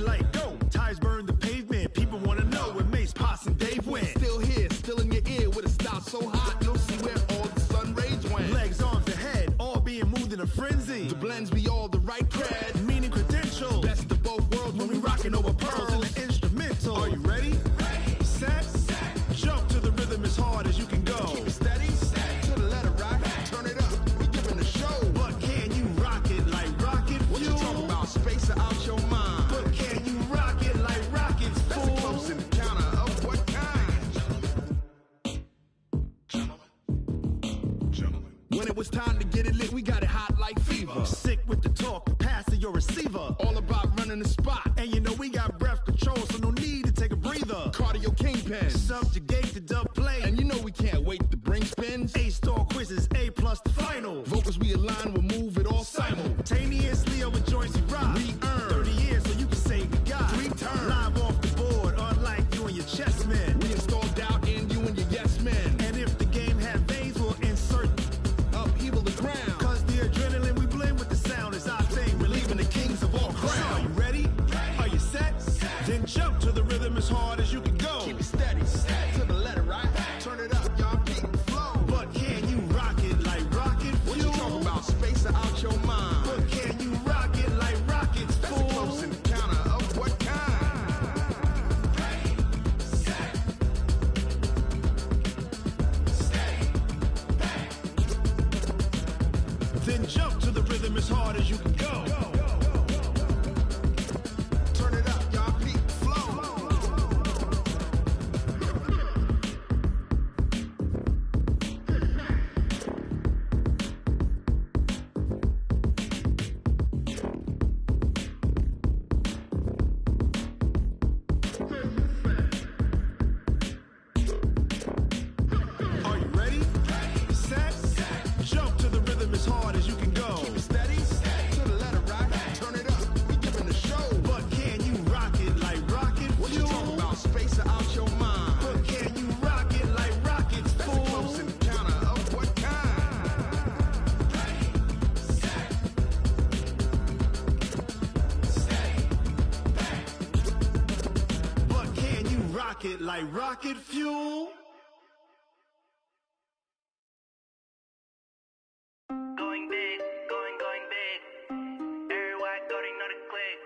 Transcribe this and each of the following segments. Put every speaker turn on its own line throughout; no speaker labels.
like go. Tires burn the pavement. People wanna know where Mace, Potts, and Dave went.
Still here, still in your ear with a style so hot, you'll see where all the sun rays went.
Legs, arms, and head, all being moved in a frenzy.
The blends be all the right cred,
meaning credentials.
best of both worlds
When we rockin' over pearls in the instrumental. Are you ready? Set. Jump to the rhythm as hard as you can go.
Keep it steady, to the letter right. Turn it up, we giving a show.
But can you rock it like rocket fuel?
What you talking about? Space or out your mind?
But can you rock it like rockets,
That's
fool?
a close encounter of what kind? Gentlemen. When it was time to get it lit, we got it hot like fever.
Sick with the talk, pass to your receiver.
All about running the spot.
And you know we got breath control, so no need to take a breather.
Cardio kingpin.
Subjugate the dub play.
And you know we can't wait to bring spins.
A-star quizzes, A+ the final.
Vocals we align, we'll move it all
Simultaneously over joints we rock.
We earn
30 years so you can say we got
3 turns.
live off the board, unlike you and your chess men.
We install doubt in you and your yes men.
And if the game had veins, we'll insert
Upheaval the ground.
cause the adrenaline we blend with the sound is our thing. We're leaving the kings of all
Crown.
crown. Are you ready? Are you set? Then jump to the rhythm as hard as you can go.
Keep it steady, to the letter right. Turn it up, y'all beat the flow.
But can you rock it like rocket
What you
fuel?
talking about? Space or out your mind?
But can you rock it like rockets,
That's a close
fool?
encounter of what kind?
Then jump to the rhythm as hard as you can go.
Turn it up, y'all beat the flow.
Are you ready? Set. Jump to the rhythm as hard as you can go.
Keep it steady, to the letter right. Turn it up, we giving a show.
But can you rock it like rocket
What you talking
fuel?
about? Space or out your mind?
But can you rock it like rockets,
That's a close
fool?
encounter of what kind?
But can you rock it like rocket fuel?
Going big, going big. Everywhere I go, they know the click.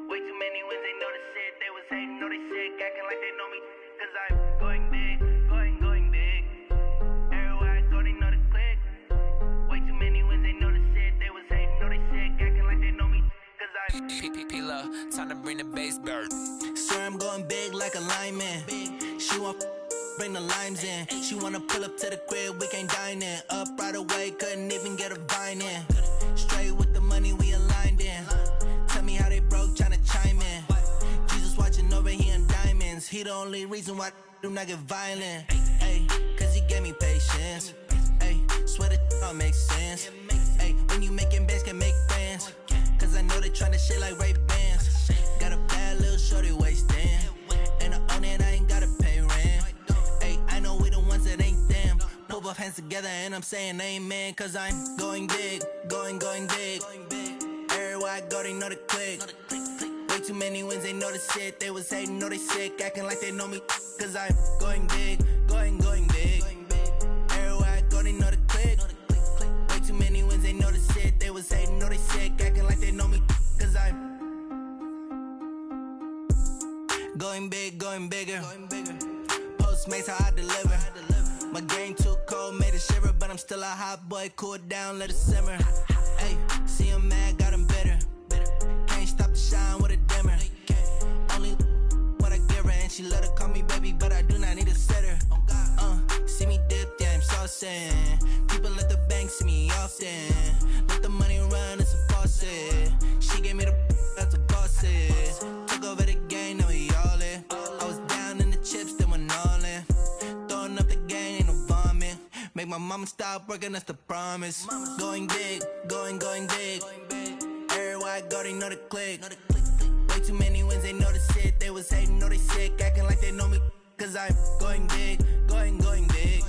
Way too many wins, they know the shit. They was hating, know they sick, acting like they know me. Cause I'm going big, going big. Everywhere I go, they know the click. Way too many wins, they know the shit. They was hating, know they sick, acting like they know me. Cause I'm
P-P-P-Lo, time to bring the bass bird.
swear I'm going big like a lineman. She want bring the limes in. She wanna pull up to the crib, we can't dine in. Up right away, couldn't even get a vine in. Straight with the money we aligned in. Tell me how they broke, tryna chime in. Jesus watching over here in diamonds. He the only reason why I do not get violent. Ay, cause he gave me patience. Ay, swear that all makes sense. Ay, when you making bands, can make friends. Cause I know they tryna shit like Ray-Bans. Got a bad little shorty wasting. And I own it, I ain't gotta pay rent. Ay, I know we the ones that ain't them. Put both hands together and I'm saying amen. Cause I'm going big, going big. Everywhere I go, they know the click. Way too many wins, they know the shit. They was hating, know they sick, acting like they know me. Cause I'm going big, going big. Everywhere I go, they know the click. Way too many wins, they know the shit. They was hating, know they sick, acting like they know me. Cause I'm going big, going bigger. Postmates how I deliver. My game too cold, made it shiver, but I'm still a hot boy. Cool it down, let it simmer. Hey, see him mad, got him bitter. Can't stop the shine with a dimmer. Only what I give her, and she let her call me baby, but I do not need a sitter. See me dip, yeah, I'm saucing. People at the bank see me often. Let the money run, it's a faucet. She gave me the that's a bossy. Took over the game, now we all in. I was down in the chips, then went all in. Throwing up the game, ain't no vomit. Make my mama stop working, that's the promise. Going big, going big. Everywhere I go, they know the click. Way too many wins, they know the shit. They was hating, know they sick, acting like they know me. Cause I'm going big, going big.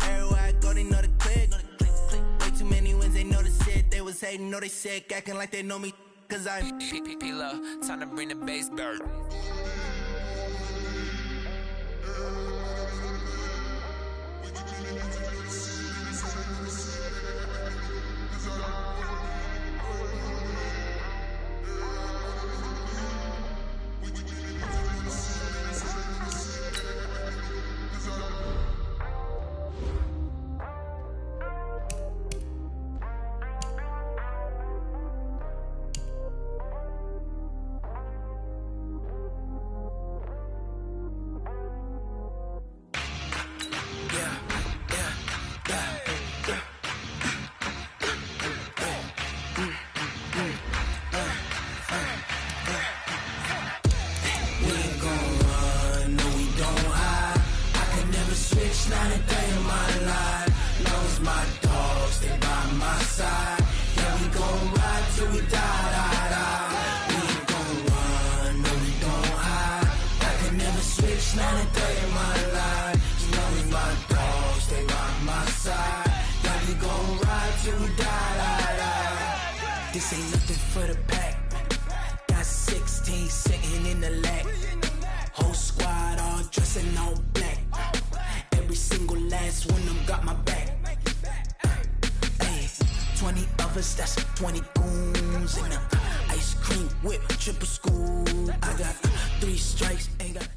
Everywhere I go, they know the click. Way too many wins, they know the shit. They was hating, know they sick, acting like they know me. cause I'm
P-P-P-Love, time to bring the bass bird.
This ain't nothing for the pack. Got 16 sitting in the lag. Whole squad all dressing all black. Every single last one of them got my back. Hey, 20 of us, that's 20 goons in the ice cream whip, triple scoop. I got 3 strikes, ain't got.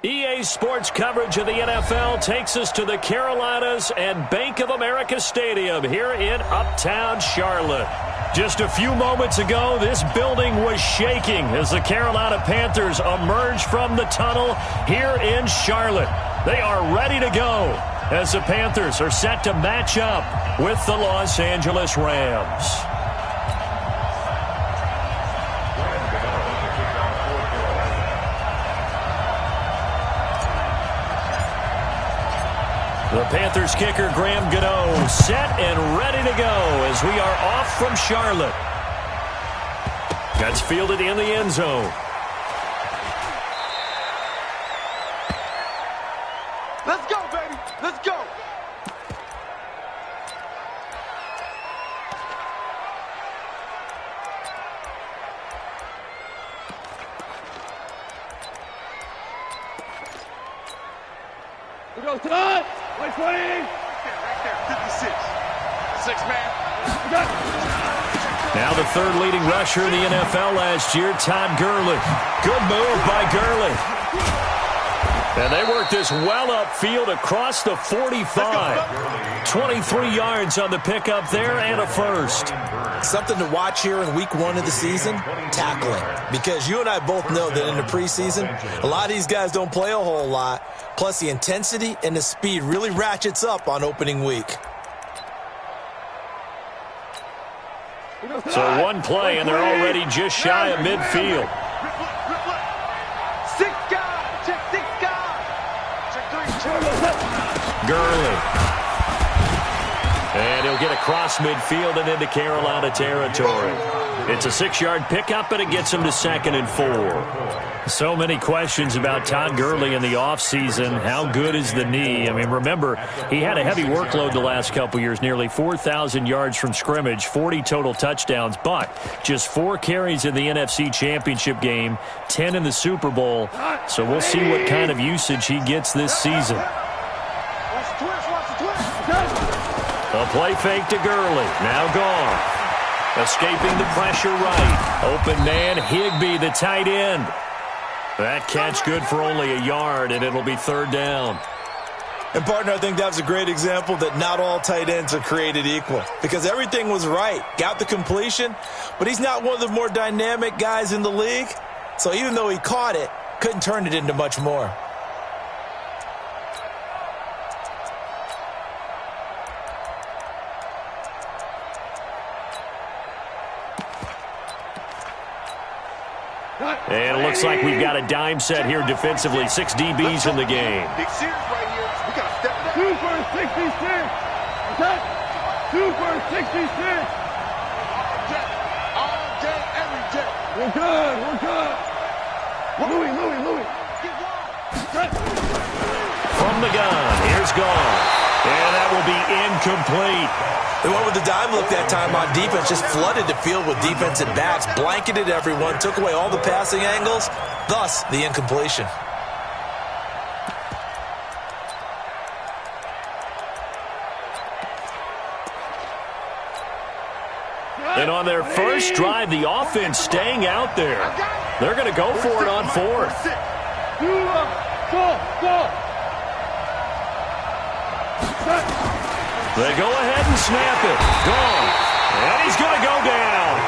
EA Sports coverage of the NFL takes us to the Carolinas and Bank of America Stadium here in Uptown Charlotte. Just a few moments ago, this building was shaking as the Carolina Panthers emerged from the tunnel here in Charlotte. They are ready to go as the Panthers are set to match up with the Los Angeles Rams. The Panthers kicker, Graham Gano, set and ready to go as we are off from Charlotte. Gets fielded in the end zone.
Let's go, baby. Let's go.
We go tonight. Wait, 20.
Right there, 56. 6 man.
Now the third leading rusher in the NFL last year, Todd Gurley. Good move by Gurley. And they worked this well upfield across the 45. 23 yards on the pickup there and a first.
Something to watch here in week 1 of the season, tackling. Because you and I both know that in the preseason, a lot of these guys don't play a whole lot. Plus the intensity and the speed really ratchets up on opening week.
So one play and they're already just shy of midfield.
6 guys. Check 6 guys. Check 3.
Gurley. And he'll get across midfield and into Carolina territory. It's a 6-yard pickup, and it gets him to 2nd and 4. So many questions about Todd Gurley in the offseason. How good is the knee? I mean, remember, he had a heavy workload the last couple years, nearly 4,000 yards from scrimmage, 40 total touchdowns, but just 4 carries in the NFC Championship game, 10 in the Super Bowl. So we'll see what kind of usage he gets this season. A play fake to Gurley. Now gone. Escaping the pressure right. Open man, Higbee, the tight end. That catch good for only a yard, and it'll be 3rd down.
And, partner, I think that was a great example that not all tight ends are created equal. Because everything was right. Got the completion, but he's not one of the more dynamic guys in the league. So even though he caught it, couldn't turn it into much more.
And it looks like we've got a dime set here defensively. 6 DBs in the game.
Big series right here. We got to step it up.
2 for 66. Attack. 2 for 66.
All day, every day.
We're good. We're good. Louis.
From the gun, here's gone. And that will be incomplete.
They went with the Time looked that time on defense, just flooded the field with defensive backs, blanketed everyone, took away all the passing angles, thus the incompletion.
And on their first drive, the offense staying out there. They're going to go for it on fourth. They go ahead and snap it. Gone. And he's going to go down.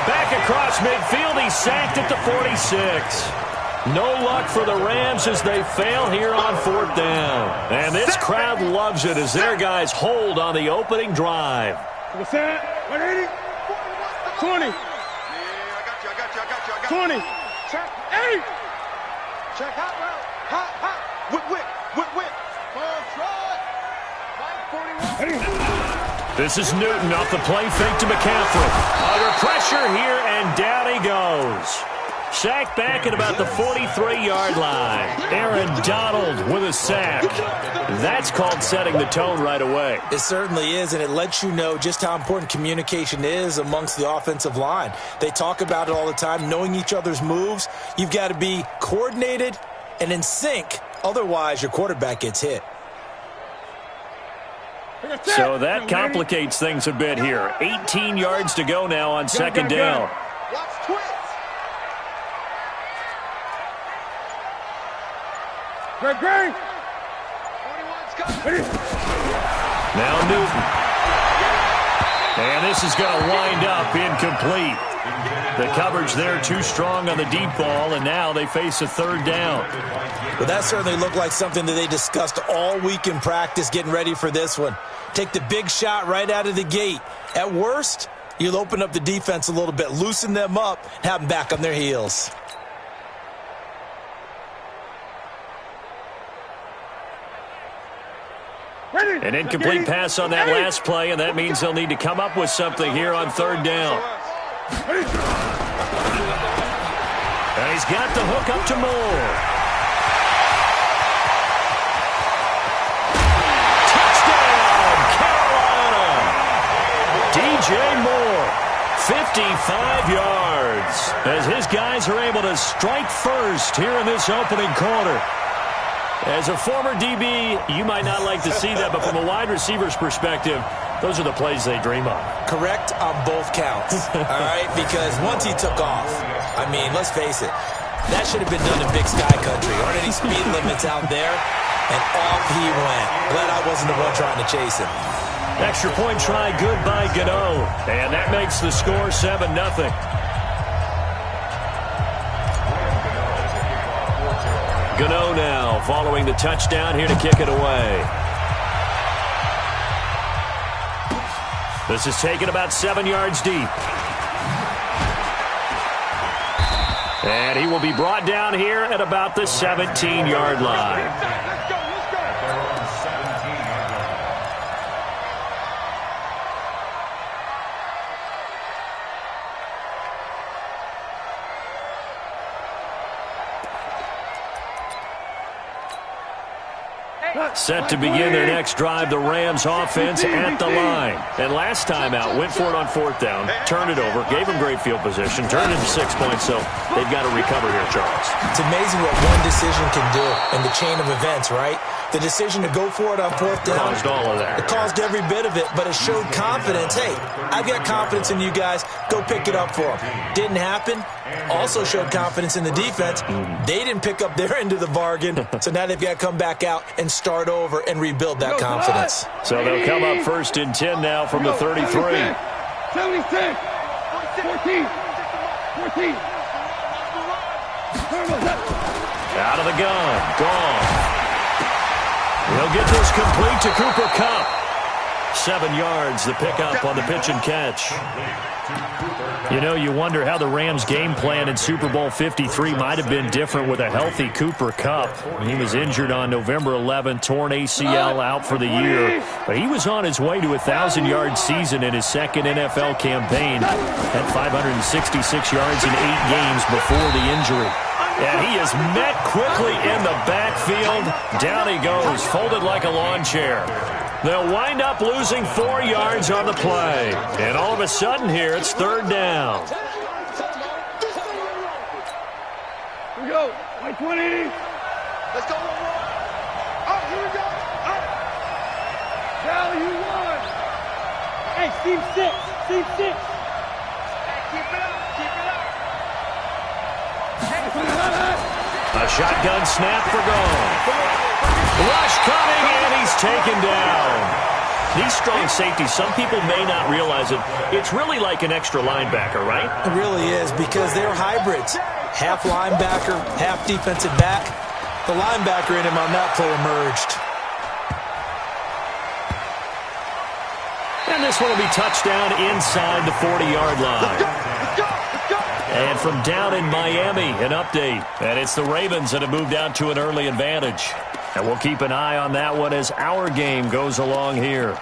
Back across midfield, he's sacked at the 46. No luck for the Rams as they fail here on fourth down. And this crowd loves it as their guys hold on the opening drive.
20. 20. Check. 8. Check hot route. Hot. Whip.
This is Newton off the play fake to McCaffrey. Under pressure here, and down he goes. Sacked back at about the 43-yard line. Aaron Donald with a sack. That's called setting the tone right away.
It certainly is, and it lets you know just how important communication is amongst the offensive line. They talk about it all the time, knowing each other's moves. You've got to be coordinated and in sync. Otherwise, your quarterback gets hit.
So that complicates things a bit here. 18 yards to go now on second down.
Watch twist. Greg.
Now Newton. And this is going to wind up incomplete. The coverage there too strong on the deep ball, and now they face a third down.
Well, that certainly looked like something that they discussed all week in practice getting ready for this one. Take the big shot right out of the gate. At worst, you'll open up the defense a little bit, loosen them up, and have them back on their heels.
An incomplete pass on that last play, and that means they'll need to come up with something here on third down. And he's got the hook up to Moore. Touchdown, Carolina! DJ Moore, 55 yards, as his guys are able to strike first here in this opening quarter. As a former DB, you might not like to see that, but from a wide receiver's perspective, those are the plays they dream of.
Correct on both counts, all right? Because once he took off, I mean, let's face it, that should have been done in Big Sky Country. Aren't any speed limits out there? And off he went. Glad I wasn't the one trying to chase him.
Extra point try, good by Gano. And that makes the score 7-0. Gano now following the touchdown here to kick it away. This is taken about 7 yards deep. And he will be brought down here at about the 17-yard line. Set to begin their next drive, the Rams offense at the line. And last time out, went for it on fourth down, turned it over, gave them great field position, turned it into 6 points, so they've got to recover here, Charles.
It's amazing what one decision can do in the chain of events, right? The decision to go for it on fourth down.
Caused all of that.
It caused every bit of it, but it showed confidence. Hey, I've got confidence in you guys. Go pick it up for them. Didn't happen. Also showed confidence in the defense. They didn't pick up their end of the bargain, so now they've got to come back out and start over and rebuild that confidence.
So they'll come up first and 10 now from the 33.
76, 14.
Out of the gun, gone. He'll get this complete to Cooper Kupp. 7 yards, the pickup on the pitch and catch. You know, you wonder how the Rams' game plan in Super Bowl 53 might have been different with a healthy Cooper Kupp. He was injured on November 11th, torn ACL, out for the year. But he was on his way to a 1,000-yard season in his second NFL campaign at 566 yards in 8 games before the injury. And he is met quickly in the backfield. Down he goes, folded like a lawn chair. They'll wind up losing 4 yards on the play. And all of a sudden here, it's 3rd down.
Here we go. 20.
Let's go. Oh, here we go.
Value 1. Hey, team 6. Team 6.
Hey, keep it up.
A shotgun snap for gone. Rush coming, and he's taken down. These strong safeties, some people may not realize it. It's really like an extra linebacker, right?
It really is, because they're hybrids. Half linebacker, half defensive back. The linebacker in him on that play emerged.
And this one will be touchdown inside the 40-yard line. And from down in Miami, an update. And it's the Ravens that have moved out to an early advantage. And we'll keep an eye on that one as our game goes along here.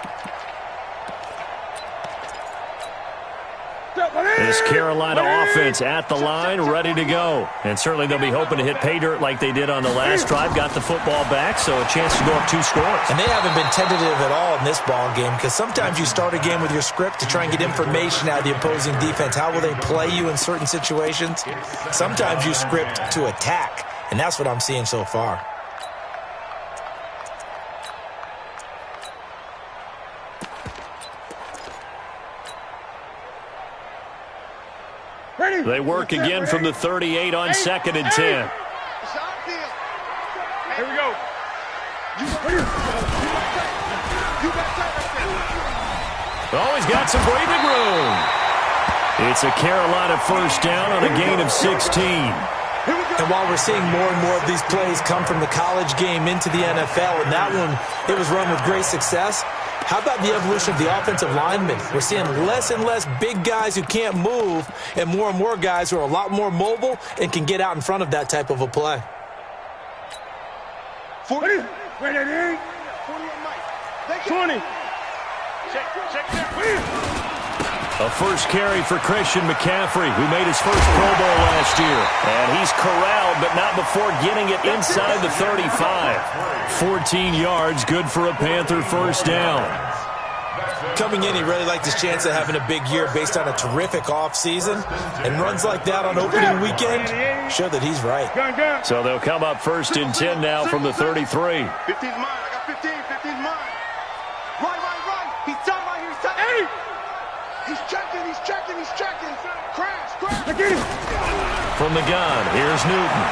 This Carolina offense at the line, ready to go. And certainly they'll be hoping to hit pay dirt like they did on the last drive. Got the football back, so a chance to go up 2 scores.
And they haven't been tentative at all in this ball game, because sometimes you start a game with your script to try and get information out of the opposing defense. How will they play you in certain situations? Sometimes you script to attack, and that's what I'm seeing so far.
They work again from the 38 on 2nd and 10.
Here we go.
Oh, he's got some breathing room. It's a Carolina first down on a gain of 16.
And while we're seeing more and more of these plays come from the college game into the NFL, and that one, it was run with great success, how about the evolution of the offensive linemen? We're seeing less and less big guys who can't move and more guys who are a lot more mobile and can get out in front of that type of a play.
40. 20.
A first carry for Christian McCaffrey, who made his first Pro Bowl last year. And he's corralled, but not before getting it inside the 35. 14 yards, good for a Panther first down.
Coming in, he really liked his chance of having a big year based on a terrific offseason. And runs like that on opening weekend show that he's right.
So they'll come up 1st and 10 now from the 33.
15's mine. I got 15. 15's mine. Right. He's done right here. He's done. Hey! He's checking. Crash.
From the gun, here's Newton.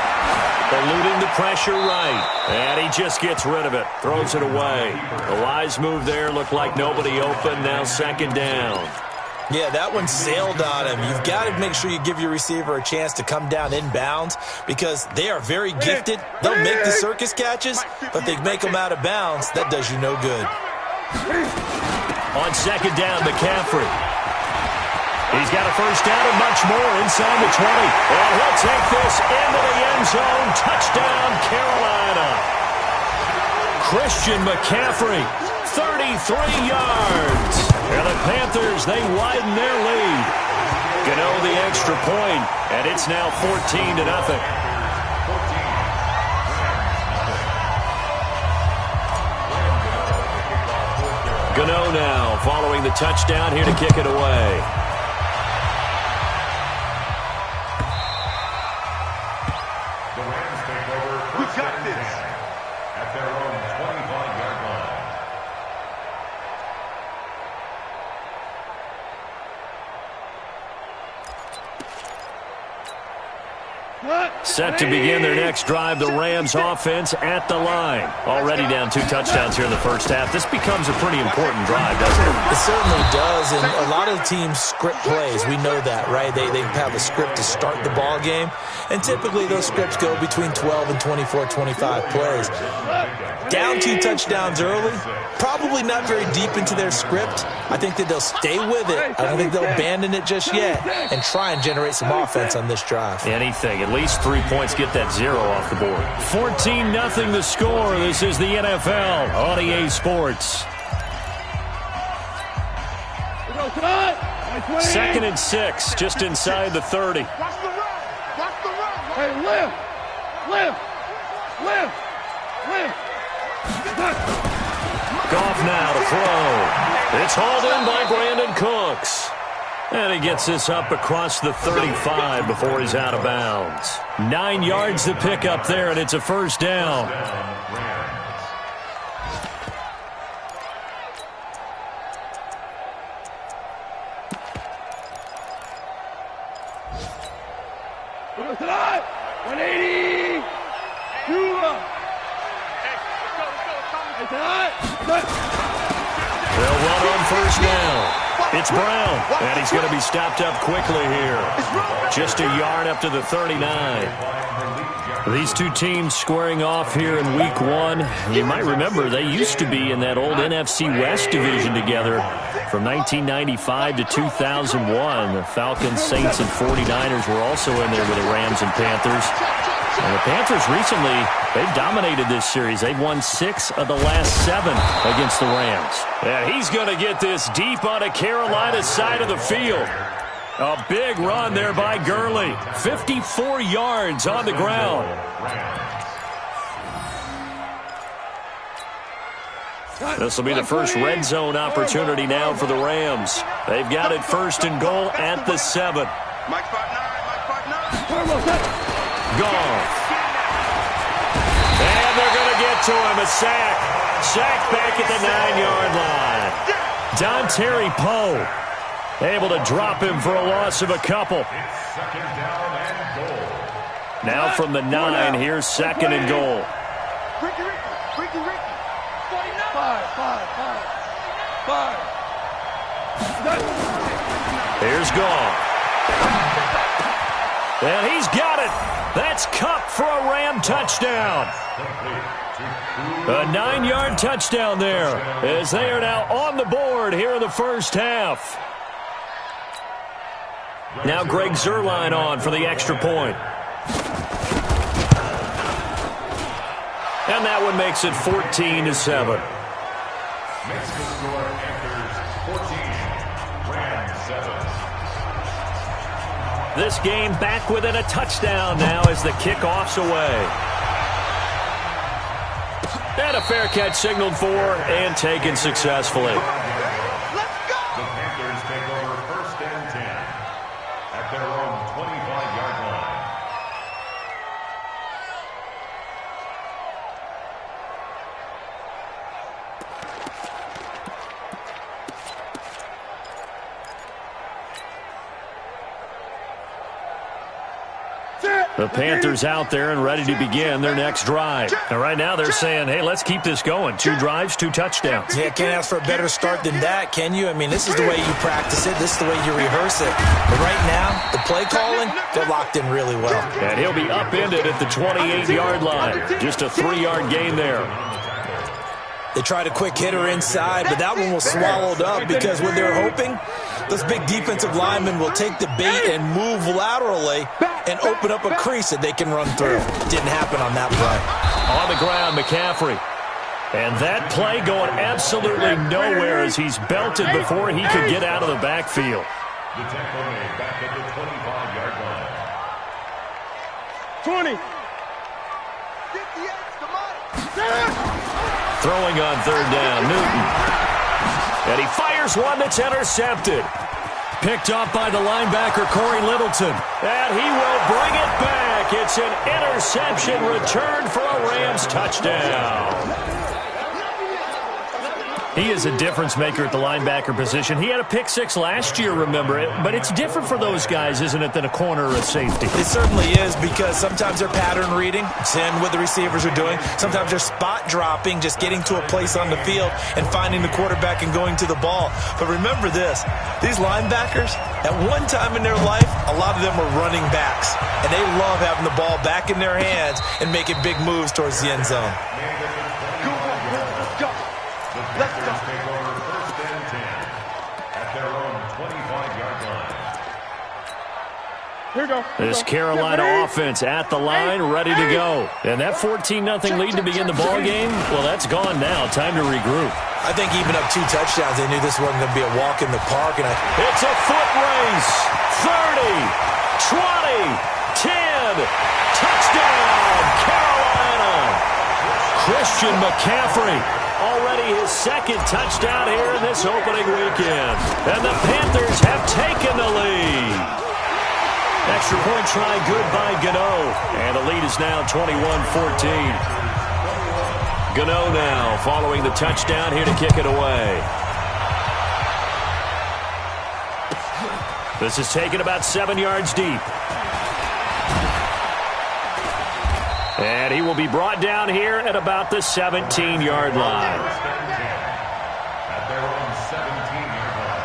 Eluding the pressure right. And he just gets rid of it. Throws it away. The wise move there. Looked like nobody open. Now 2nd down.
Yeah, that one sailed on him. You've got to make sure you give your receiver a chance to come down inbounds because they are very gifted. They'll make the circus catches, but they make them out of bounds. That does you no good.
On 2nd down, McCaffrey. He's got a first down and much more inside the 20. And he'll take this into the end zone. Touchdown, Carolina. Christian McCaffrey, 33 yards. And the Panthers, they widen their lead. Gano the extra point, and it's now 14-0. Gano now following the touchdown here to kick it away.
We got this. At their own 25-yard line.
Set to begin their next drive, the Rams offense at the line. Already down 2 touchdowns here in the first half. This becomes a pretty important drive, doesn't it?
It certainly does, and a lot of teams script plays. We know that, right? They have a script to start the ball game, and typically those scripts go between 12 and 24, 25 plays. Down 2 touchdowns early, probably not very deep into their script. I think that they'll stay with it. I don't think they'll abandon it just yet and try and generate some offense on this drive.
Anything. At least 3 points, get that 0 off the board. 14-0 the score. This is the NFL on EA Sports. 2nd and 6, just inside the 30.
Watch the run.
Hey, lift.
Goff now to throw. It's hauled in by Brandon Cooks. And he gets this up across the 35 before he's out of bounds. 9 yards to pick up there, and it's a first down.
Tonight, 180.
They'll run on first down. It's Brown, and he's going to be stopped up quickly here. Just a yard up to the 39. These two teams squaring off here in Week 1. You might remember they used to be in that old NFC West division together from 1995 to 2001. The Falcons, Saints, and 49ers were also in there with the Rams and Panthers. And the Panthers recently, they've dominated this series. They've won 6 of the last 7 against the Rams. And he's going to get this deep onto Carolina's side of the field. A big run there by Gurley. 54 yards on the ground. This will be the first red zone opportunity now for the Rams. They've got it first and goal at the 7.
Mike 5'9",
Gone. And they're going to get to him. A sack. Sack back at the 9-yard line. Dontari Poe able to drop him for a loss of a couple. Now from the 9, here's second and goal.
Ricky. 5.
Here's Goff. And he's got it. That's Kupp for a Ram touchdown. A 9-yard touchdown there as they are now on the board here in the first half. Now Greg Zuerlein on for the extra point. And that one makes it 14-7. This game back within a touchdown now as the kickoff's away. And a fair catch signaled for and taken successfully.
Let's go!
The Panthers take over first and 10 at their own 25-yard line.
The Panthers out there and ready to begin their next drive. And right now they're saying, hey, let's keep this going. 2 drives, 2 touchdowns.
Yeah, can't ask for a better start than that, can you? I mean, this is the way you practice it. This is the way you rehearse it. But right now, the play calling, they're locked in really well.
And he'll be upended at the 28-yard line. Just a 3-yard gain there.
They tried a quick hitter inside, but that one was swallowed up because when they're hoping, those big defensive linemen will take the bait and move laterally and open up a crease that they can run through. Didn't happen on that play.
On the ground, McCaffrey. And that play going absolutely nowhere as he's belted before he could get out of the backfield.
The tackle made back at the 25-yard line.
20.
58, come on.
Throwing on third down, Newton. And he fires one that's intercepted. Picked up by the linebacker, Corey Littleton. And he will bring it back. It's an interception return for a Rams touchdown. He is a difference maker at the linebacker position. He had a pick 6 last year, remember it. But it's different for those guys, isn't it, than a corner or a safety?
It certainly is because sometimes they're pattern reading, seeing what the receivers are doing. Sometimes they're spot dropping, just getting to a place on the field and finding the quarterback and going to the ball. But remember this, these linebackers, at one time in their life, a lot of them were running backs. And they love having the ball back in their hands and making big moves towards the end zone.
Let's go.
Take over first and 10 at their own 25-yard line.
Here we go.
This Carolina offense at the line, ready to go. And that 14-0 lead to begin the ball game, well, that's gone now. Time to regroup.
I think even up 2 touchdowns, they knew this wasn't going to be a walk in the park. And
It's a foot race. 30, 20, 10. Touchdown, Carolina. Christian McCaffrey Already his second touchdown here in this opening weekend. And the Panthers have taken the lead. Extra point try good by Gano. And the lead is now 21-14. Gano now following the touchdown here to kick it away. This is taken about 7 yards deep. And he will be brought down here at about the 17-yard line.
At their own 17-yard line.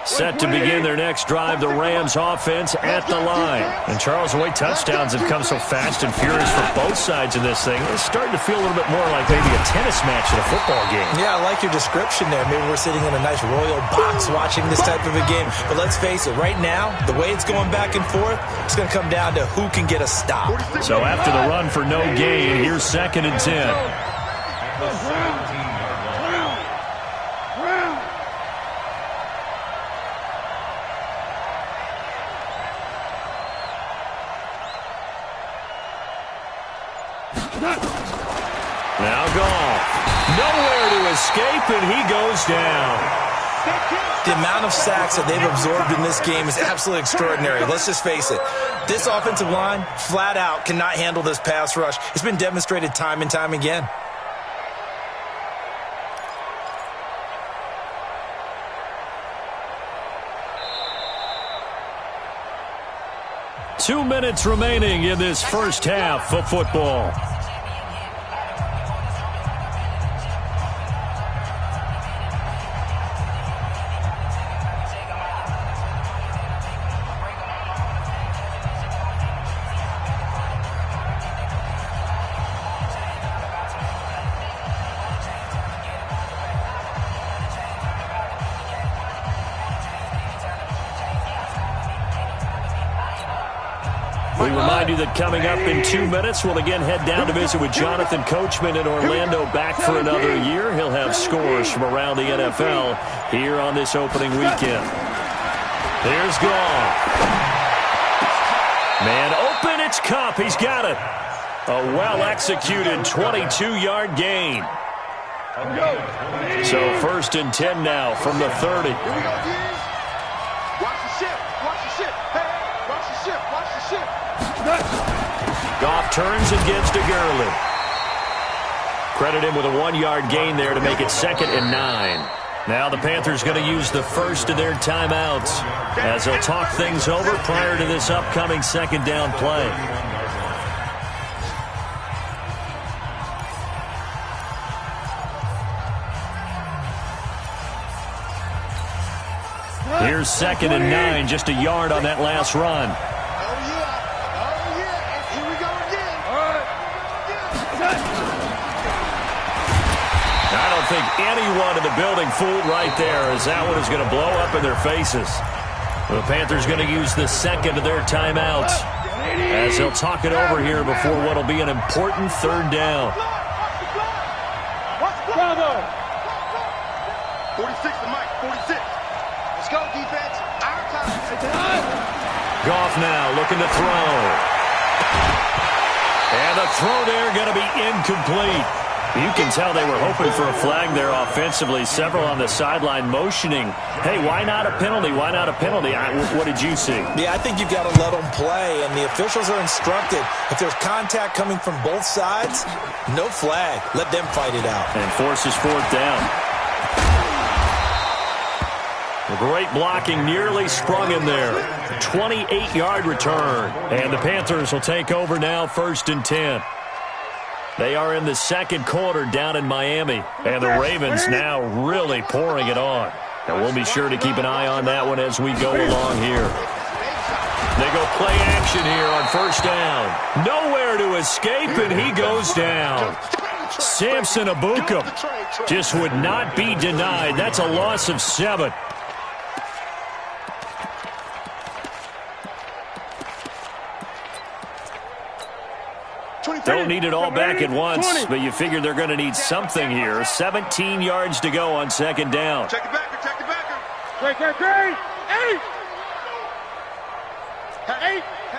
Set to begin their next drive, the Rams offense at the line. And Charles, the way touchdowns have come so fast and furious for both sides of this thing, it's starting to feel a little bit more like maybe a tennis match at a football game.
Yeah, I like your description there. Maybe we're sitting in a nice royal box watching this type of a game. But let's face it, right now, the way it's going back and forth, it's going to come down to who can get a stop.
So after the run for no gain, here's 2nd and 10.
At the 17-yard line.
Now Goff. Nowhere to escape, and he goes down.
The amount of sacks that they've absorbed in this game is absolutely extraordinary. Let's just face it. This offensive line, flat out, cannot handle this pass rush. It's been demonstrated time and time again.
Two minutes remaining in this first half of football. We remind you that coming up in 2 minutes, we'll again head down to visit with Jonathan Coachman in Orlando, back for another year. He'll have scores from around the NFL here on this opening weekend. Here's Goff. Man open, it's Kupp. He's got it. A well-executed 22-yard gain. So 1st and 10 now from the 30.
Here we go, G's. Watch the ship. Watch the ship. Hey, watch the ship. Watch the ship.
Goff turns and gives to Gurley. Credit him with a 1-yard gain there to make it 2nd and 9. Now the Panthers going to use the first of their timeouts as they'll talk things over prior to this upcoming 2nd down play. Here's 2nd and 9, just a yard on that last run. I don't think anyone in the building fooled right there, as that one is going to blow up in their faces. The Panthers going to use the 2nd of their timeouts as they'll talk it over here before what will be an important 3rd down.
46 to Mike, 46. Let's go, defense. Our time.
Goff now looking to throw. And the throw there going to be incomplete. You can tell they were hoping for a flag there offensively. Several on the sideline motioning, hey, why not a penalty? Why not a penalty? What did you see?
Yeah, I think you've got to let them play, and the officials are instructed. If there's contact coming from both sides, no flag. Let them fight it out.
And forces 4th down. Great blocking, nearly sprung him there. 28-yard return. And the Panthers will take over now, 1st and 10. They are in the 2nd quarter down in Miami. And the Ravens now really pouring it on. And we'll be sure to keep an eye on that one as we go along here. They go play action here on 1st down. Nowhere to escape, and he goes down. Samson Abuka just would not be denied. That's a loss of 7. Don't need it all back at once, but you figure they're going to need something here. 17 yards to go on 2nd down.
Check it backer, check it backer.
Great. 8.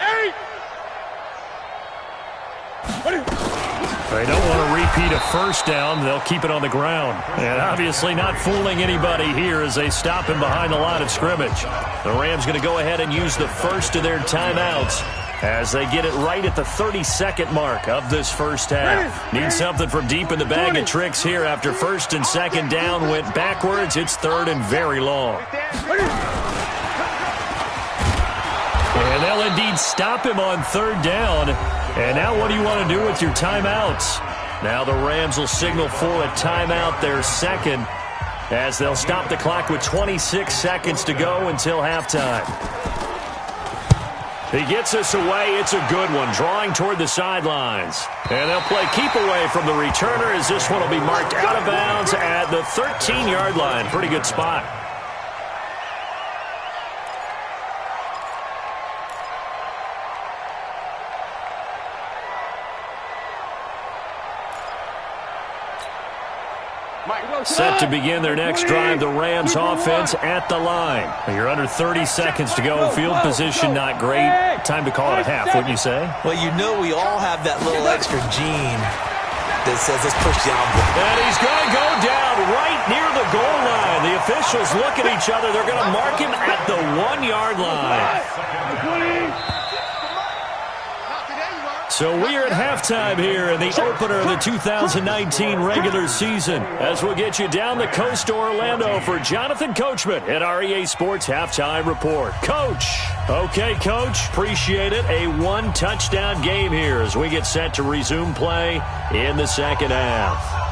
They don't want to repeat a first down. They'll keep it on the ground. And obviously not fooling anybody here as they stop him behind the line of scrimmage. The Rams going to go ahead and use the first of their timeouts as they get it right at the 30-second mark of this first half. Need something from deep in the bag of tricks here after first and second down went backwards. It's third and very long. And they'll indeed stop him on third down. And now what do you want to do with your timeouts? Now the Rams will signal for a timeout, their second, as they'll stop the clock with 26 seconds to go until halftime. He gets us away. It's a good one, drawing toward the sidelines. And they'll play keep away from the returner as this one will be marked out of bounds at the 13-yard line. Pretty good spot. Set to begin their next drive, the Rams offense at the line. You're under 30 seconds to go. Field position not great. Time to call it a half, wouldn't you say?
Well, you know we all have that little extra gene that says let's push the envelope.
And he's going to go down right near the goal line. The officials look at each other. They're going to mark him at the 1-yard line. So we are at halftime here in the opener of the 2019 regular season as we'll get you down the coast to Orlando for Jonathan Coachman at our EA Sports Halftime Report. Coach. Okay, Coach. Appreciate it. A one-touchdown game here as we get set to resume play in the second half.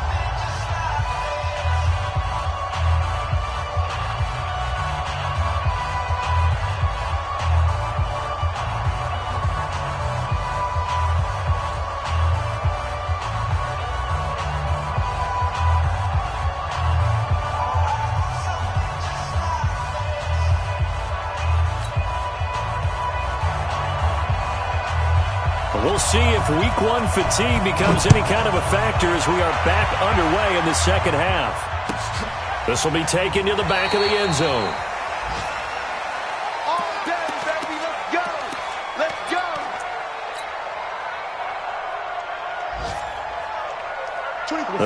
We'll see if week one fatigue becomes any kind of a factor as we are back underway in the second half. This will be taken to the back of the end zone.
All day, baby, let's go. Let's go.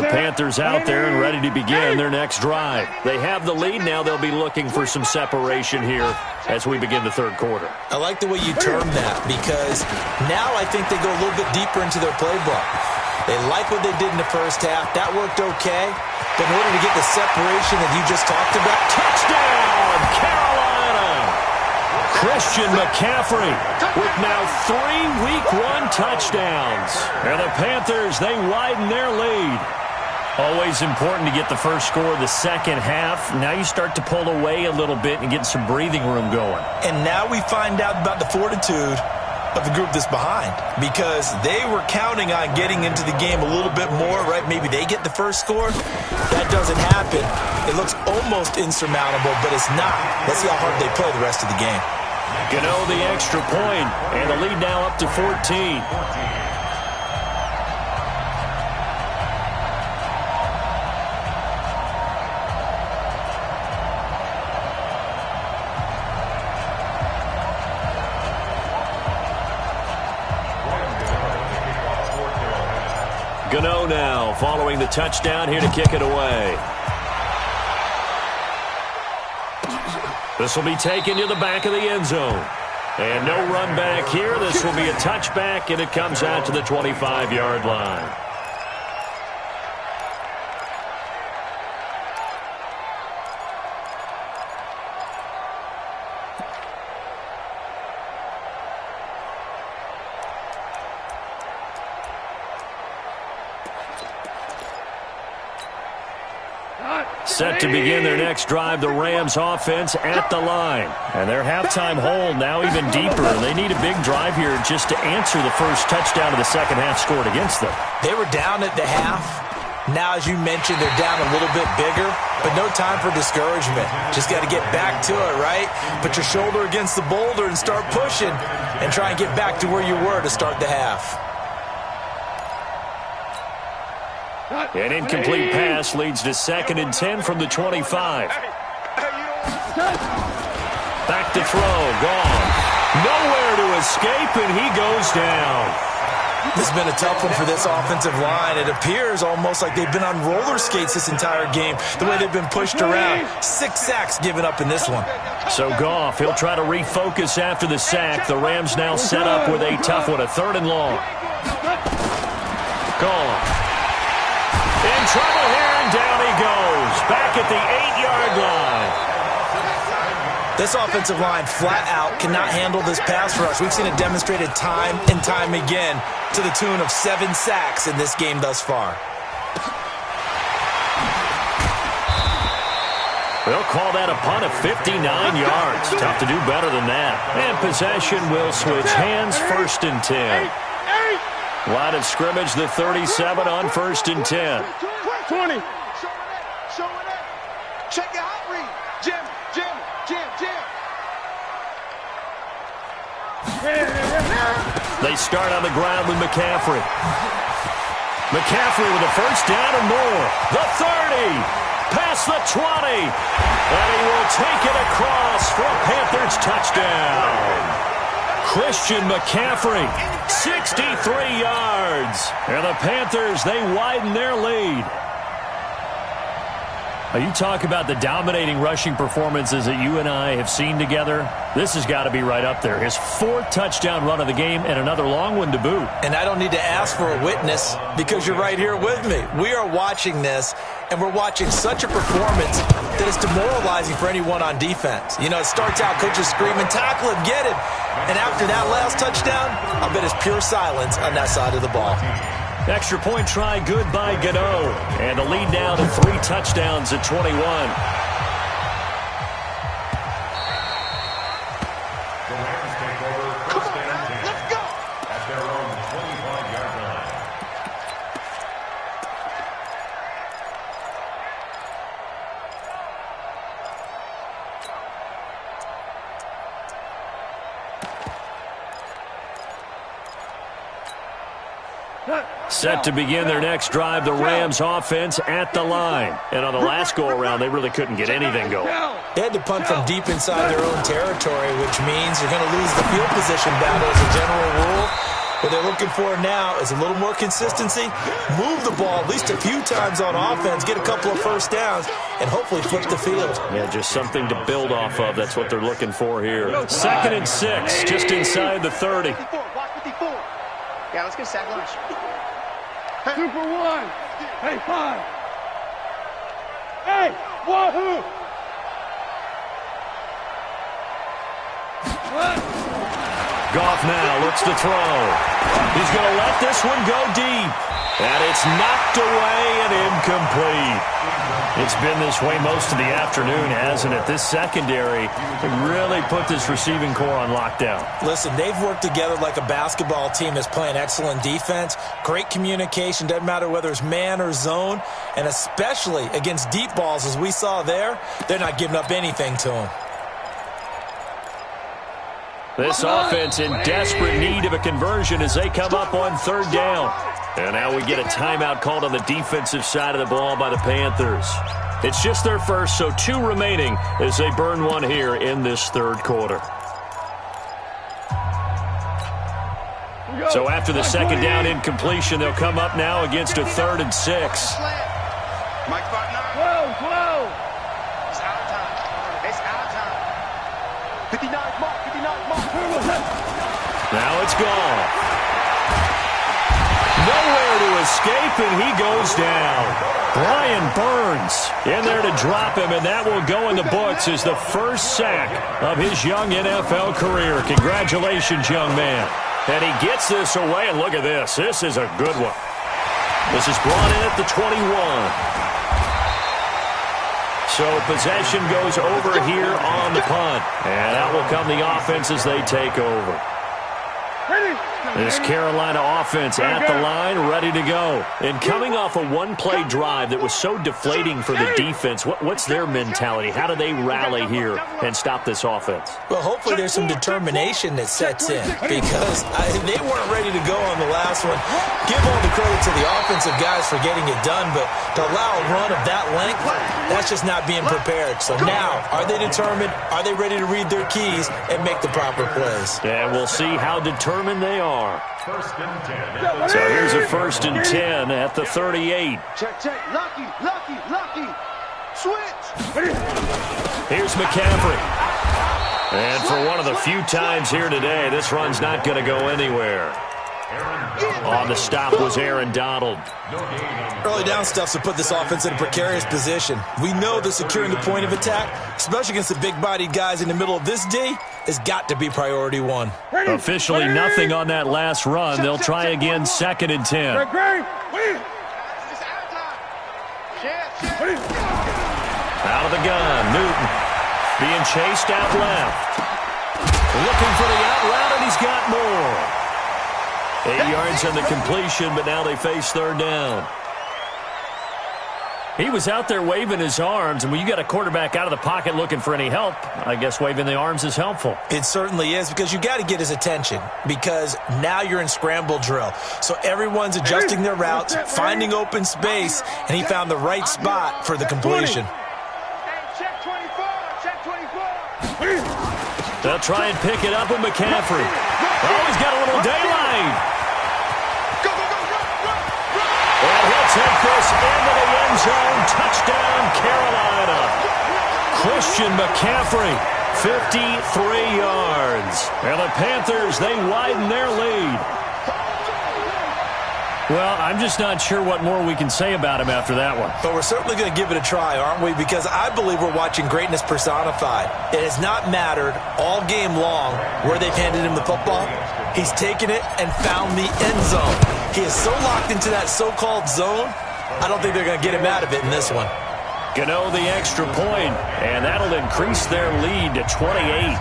The Panthers out there and ready to begin their next drive. They have the lead. Now they'll be looking for some separation here as we begin the third quarter.
I like the way you term that because now I think they go a little bit deeper into their playbook. They like what they did in the first half. That worked okay. But in order to get the separation that you just talked about,
touchdown, Carolina! Christian McCaffrey with now 3 week one touchdowns. And the Panthers, they widen their lead. Always important to get the first score of the second half. Now you start to pull away a little bit and get some breathing room going.
And now we find out about the fortitude of the group that's behind because they were counting on getting into the game a little bit more, right? Maybe they get the first score. That doesn't happen. It looks almost insurmountable, but it's not. Let's see how hard they play the rest of the game.
Gano the extra point, and the lead now up to 14. Gano now following the touchdown here to kick it away. This will be taken to the back of the end zone. And no run back here. This will be a touchback, and it comes out to the 25-yard line. Set to begin their next drive, the Rams offense at the line. And their halftime hold now even deeper. They need a big drive here just to answer the first touchdown of the second half scored against them.
They were down at the half. Now, as you mentioned, they're down a little bit bigger, but no time for discouragement. Just got to get back to it, right? Put your shoulder against the boulder and start pushing and try and get back to where you were to start the half.
An incomplete pass leads to 2nd and 10 from the 25. Back to throw, gone. Nowhere to escape, and he goes down.
This has been a tough one for this offensive line. It appears almost like they've been on roller skates this entire game, the way they've been pushed around. 6 sacks given up in this one.
So Goff, he'll try to refocus after the sack. The Rams now set up with a tough one, a 3rd and long. Goff. In trouble here, and down he goes. Back at the 8-yard line.
This offensive line, flat out, cannot handle this pass rush. We've seen it demonstrated time and time again to the tune of 7 sacks in this game thus far.
They'll call that a punt of 59 yards. Tough to do better than that. And possession will switch hands, 1st and 10. Line of scrimmage, the 37 on 1st and 10.
20.
Show it up. Check your hot read. Jim.
They start on the ground with McCaffrey. McCaffrey with a 1st down and more. The 30. Past the 20. And he will take it across for a Panthers touchdown. Christian McCaffrey, 63 yards. And the Panthers, they widen their lead. You talk about the dominating rushing performances that you and I have seen together. This has got to be right up there. His 4th touchdown run of the game and another long one to boot.
And I don't need to ask for a witness because you're right here with me. We are watching this, and we're watching such a performance that it's demoralizing for anyone on defense. You know, it starts out coaches screaming, tackle him, get him. And after that last touchdown, I'll bet it's pure silence on that side of the ball.
Extra point try, good by Gano. And the lead now to 3 touchdowns at 21.
The Rams take over 1st and 10. Let's go! At their own 25-yard line.
Set to begin their next drive, the Rams offense at the line. And on the last go-around, they really couldn't get anything going.
They had to punt from deep inside their own territory, which means you're going to lose the field position battle as a general rule. What they're looking for now is a little more consistency, move the ball at least a few times on offense, get a couple of 1st downs, and hopefully flip the field.
Yeah, just something to build off of. That's what they're looking for here. 2nd and 6, just inside the 30.
Yeah, let's get sack lunch.
Super 1. Hey, 5. Hey, wahoo!
Goff now looks to throw. He's going to let this one go deep. And it's knocked away and incomplete. It's been this way most of the afternoon, hasn't it? This secondary really put this receiving core on lockdown.
Listen, they've worked together like a basketball team that's playing excellent defense. Great communication, doesn't matter whether it's man or zone. And especially against deep balls, as we saw there, they're not giving up anything to them.
This offense in desperate need of a conversion as they come up on 3rd down. And now we get a timeout called on the defensive side of the ball by the Panthers. It's just their first, so 2 remaining as they burn one here in this 3rd quarter. So after the 2nd down incompletion, they'll come up now against a 3rd and 6.
Mike Barton.
12.
It's out of time. It's out of time. 59 mark.
Now it's gone. Nowhere to escape, and he goes down. Brian Burns in there to drop him, and that will go in the books as the first sack of his young NFL career. Congratulations, young man. And he gets this away, and look at this. This is a good one. This is brought in at the 21. So possession goes over here on the punt. And out will come the offense as they take over. This Carolina offense at the line, ready to go. And coming off a one-play drive that was so deflating for the defense, what's their mentality? How do they rally here and stop this offense?
Well, hopefully there's some determination that sets in because they weren't ready to go on the last one. Give all the credit to the offensive guys for getting it done, but to allow a run of that length, that's just not being prepared. So now, are they determined? Are they ready to read their keys and make the proper plays?
And we'll see how determined they are. are.
First and 10.
So here's a 1st and 10 at the 38.
Check, check. Lucky, lucky, lucky. Switch.
Here's McCaffrey. And for one of the few times here today, this run's not going to go anywhere. On the stop was Aaron Donald.
Early down stuffs will put this offense in a precarious position. We know that securing the point of attack, especially against the big-bodied guys in the middle of this D, has got to be priority one.
Officially nothing on that last run. They'll try again 2nd and 10. Out of the gun, Newton being chased out left. Looking for the out route, and he's got more. 8 yards on the completion, but now they face 3rd down. He was out there waving his arms, and when you got a quarterback out of the pocket looking for any help, I guess waving the arms is helpful.
It certainly is, because you got to get his attention, because now you're in scramble drill. So everyone's adjusting their routes, finding open space, and he found the right spot for the completion.
Check 24, check 24.
They'll try and pick it up with McCaffrey. Oh, he's got a little daylight. And he'll take this into the end zone. Touchdown, Carolina. Christian McCaffrey, 53 yards. And the Panthers, they widen their lead. Well, I'm just not sure what more we can say about him after that one.
But we're certainly going to give it a try, aren't we? Because I believe we're watching greatness personified. It has not mattered all game long where they've handed him the football. He's taken it and found the end zone. He is so locked into that so-called zone, I don't think they're going to get him out of it in this one.
Gano the extra point, and that'll increase their lead to 28.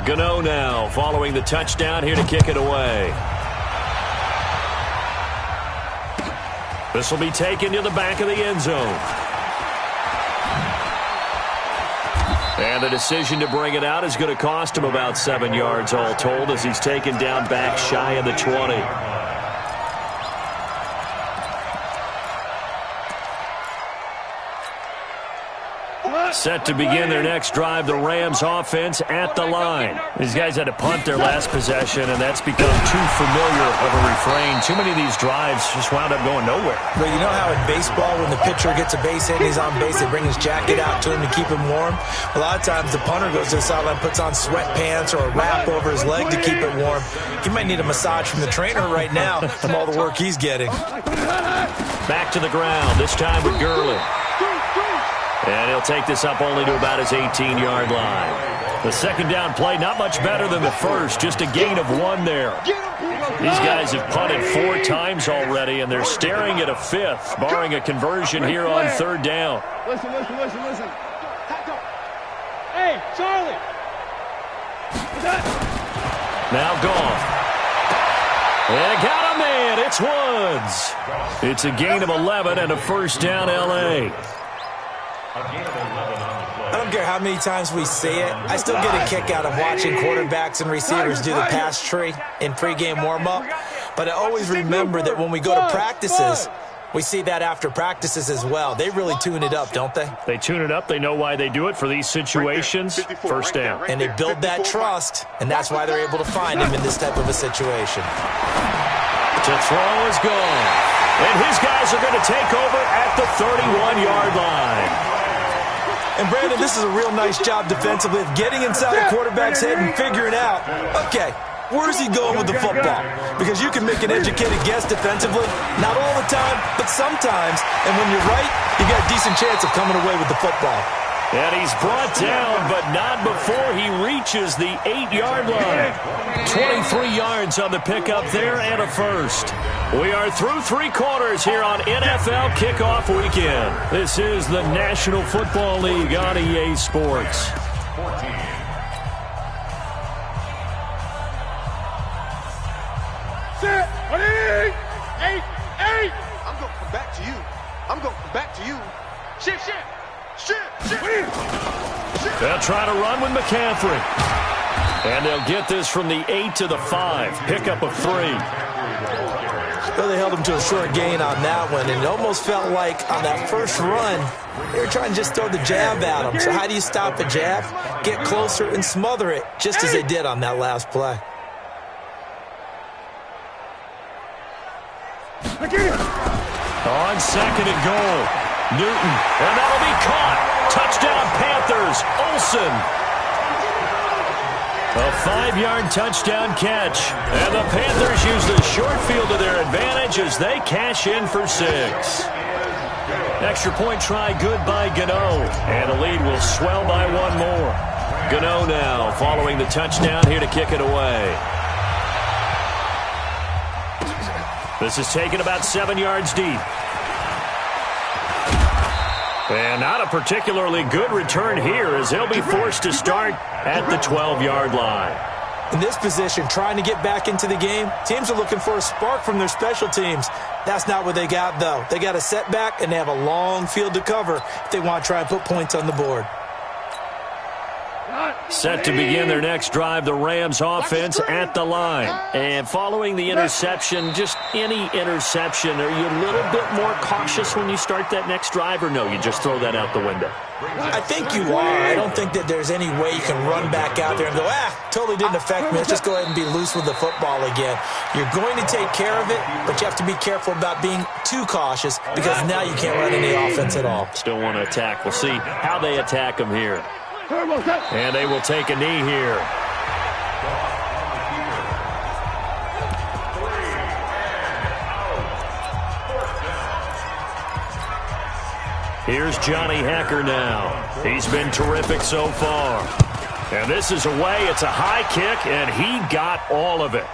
Gano now following the touchdown, here to kick it away. This will be taken to the back of the end zone. And the decision to bring it out is going to cost him about 7 yards all told, as he's taken down back shy of the 20. Set to begin their next drive, the Rams offense at the line. These guys had to punt their last possession, and that's become too familiar of a refrain. Too many of these drives just wound up going nowhere.
But you know how in baseball, when the pitcher gets a base hit and he's on base, they bring his jacket out to him to keep him warm? A lot of times the punter goes to the sideline, puts on sweatpants or a wrap over his leg to keep it warm. He might need a massage from the trainer right now from all the work he's getting.
Back to the ground, this time with Gurley. And he'll take this up only to about his 18-yard line. The second down play, not much better than the first, just a gain of 1 there. These guys have punted 4 times already, and they're staring at a 5th, barring a conversion here on 3rd down.
Listen. Hey, Charlie.
Now gone. And got a man. It's Woods. It's a gain of 11 and a 1st down, L.A.
I don't care how many times we see it. I still get a kick out of watching quarterbacks and receivers do the pass tree in pregame warm-up. But I always remember that when we go to practices, we see that after practices as well. They really tune it up, don't they?
They tune it up. They know why they do it for these situations. 1st down.
And they build that trust, and that's why they're able to find him in this type of a situation.
To throw is gone. And his guys are going to take over at the 31-yard line.
And, Brandon, this is a real nice job defensively of getting inside a quarterback's head and figuring out, okay, where's he going with the football? Because you can make an educated guess defensively, not all the time, but sometimes. And when you're right, you got a decent chance of coming away with the football.
And he's brought down, but not before he reaches the 8-yard line. 23 yards on the pickup there and a 1st. We are through 3 quarters here on NFL Kickoff Weekend. This is the National Football League on EA Sports.
14.
Set. 8.
I'm going to come back to you. Shift.
They'll try to run with McCaffrey. And they'll get this from the 8 to the 5. Pickup of 3.
Well, they held him to a short gain on that one, and it almost felt like on that first run, they were trying to just throw the jab at him. So how do you stop a jab? Get closer and smother it, just as they did on that last play.
On 2nd and goal, Newton, and that'll be caught. Touchdown Panthers, Olsen. A 5-yard touchdown catch. And the Panthers use the short field to their advantage as they cash in for 6. Extra point try good by Gano. And the lead will swell by 1 more. Gano now following the touchdown here to kick it away. This is taken about 7 yards deep. And not a particularly good return here as they'll be forced to start at the 12-yard line.
In this position, trying to get back into the game, teams are looking for a spark from their special teams. That's not what they got, though. They got a setback, and they have a long field to cover if they want to try and put points on the board.
Set to begin their next drive, the Rams offense at the line. And following the interception, just any interception, are you a little bit more cautious when you start that next drive, or no, you just throw that out the window?
I think you are. I don't think that there's any way you can run back out there and go, totally didn't affect me. Let's just go ahead and be loose with the football again. You're going to take care of it, but you have to be careful about being too cautious because now you can't run any offense at all.
Still want to attack. We'll see how they attack them here. And they will take a knee here. Here's Johnny Hacker now. He's been terrific so far. And this is away. It's a high kick, and he got all of it.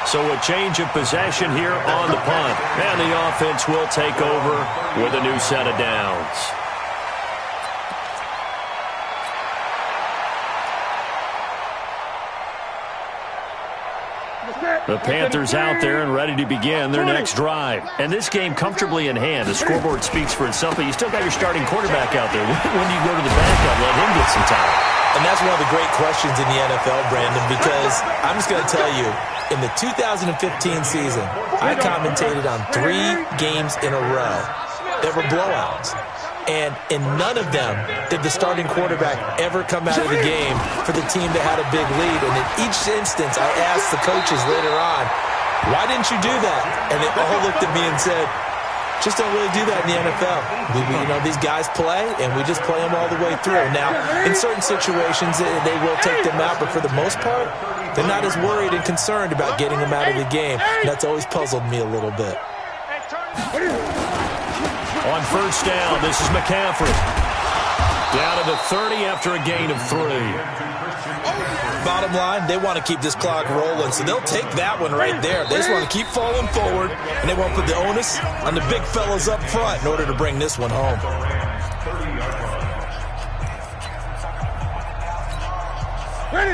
So a change of possession here on the punt. And the offense will take over with a new set of downs. The Panthers out there and ready to begin their next drive. And this game comfortably in hand. The scoreboard speaks for itself, but you still got your starting quarterback out there. When do you go to the backup? Let him get some time.
And that's one of the great questions in the NFL, Brandon, because I'm just going to tell you, in the 2015 season, I commentated on 3 games in a row that were blowouts. And in none of them did the starting quarterback ever come out of the game for the team that had a big lead. And in each instance, I asked the coaches later on, why didn't you do that? And they all looked at me and said, just don't really do that in the NFL. These guys play, and we just play them all the way through. Now, in certain situations, they will take them out, but for the most part, they're not as worried and concerned about getting them out of the game. And that's always puzzled me a little bit.
On first down, this is McCaffrey. Down to the 30 after a gain of 3.
Bottom line, they want to keep this clock rolling, so they'll take that one right there. They just want to keep falling forward, and they won't put the onus on the big fellas up front in order to bring this one home.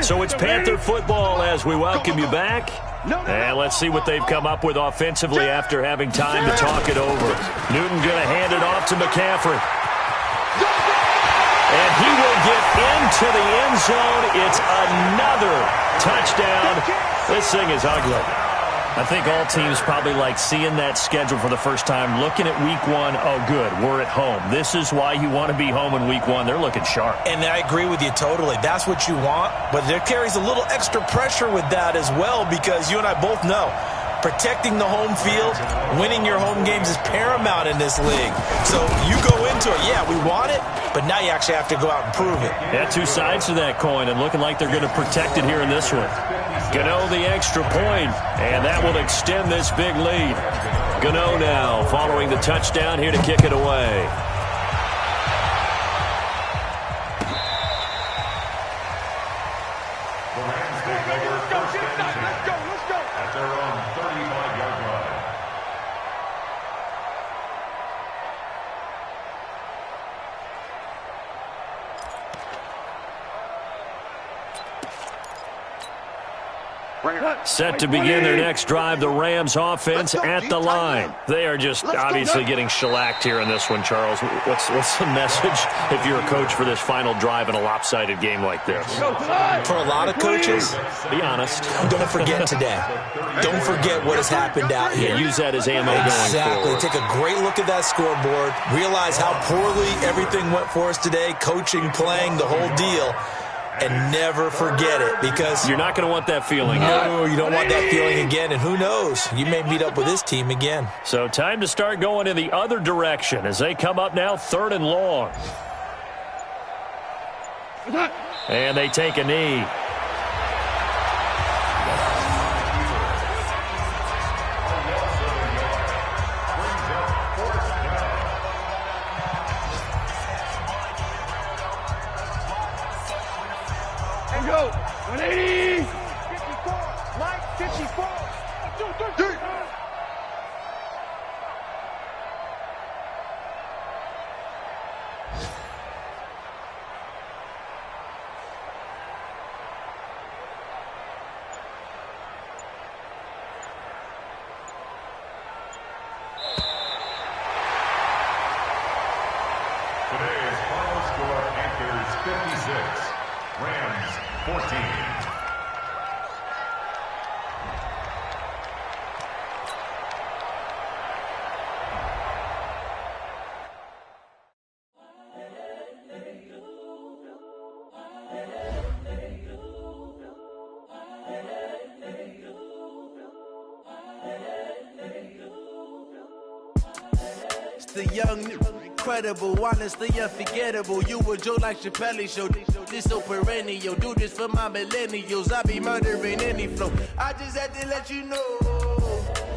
So it's Panther football as we welcome you back. And let's see what they've come up with offensively after having time to talk it over. Newton going to hand it off to McCaffrey. And he will get into the end zone. It's another touchdown. This thing is ugly. I think all teams probably like seeing that schedule for the first time, looking at week 1. Oh, good, we're at home. This is why you want to be home in week 1. They're looking sharp.
And I agree with you totally. That's what you want. But there carries a little extra pressure with that as well because you and I both know protecting the home field, winning your home games is paramount in this league. So you go into it, yeah, we want it, but now you actually have to go out and prove it.
Yeah, 2 sides to that coin, and looking like they're going to protect it here in this one. Gano the extra point, and that will extend this big lead. Gano now following the touchdown here to kick it away.
The Rams take over first and 10 at their own 35-yard line.
Set to begin their next drive, the Rams offense at the line. They are just obviously getting shellacked here in this one, Charles. What's the message if you're a coach for this final drive in a lopsided game like this?
For a lot of coaches,
be honest.
Don't forget today. Don't forget what has happened out here.
Yeah, use that as ammo going forward.
Take a great look at that scoreboard. Realize how poorly everything went for us today, coaching, playing, the whole deal. And never forget it, because
you're not going to want that feeling.
No, you don't want that feeling again, and who knows? You may meet up with this team again.
So time to start going in the other direction as they come up now 3rd and long. And they take a knee.
Go. 180.
54. Mike, 54. 2, 3.
Today's final score, Panthers 56, Rams 14.
The young, incredible, honestly unforgettable. You a Joe like Chappelle show. This so perennial. Do this for my millennials. I be murdering any flow. I just had to let you know.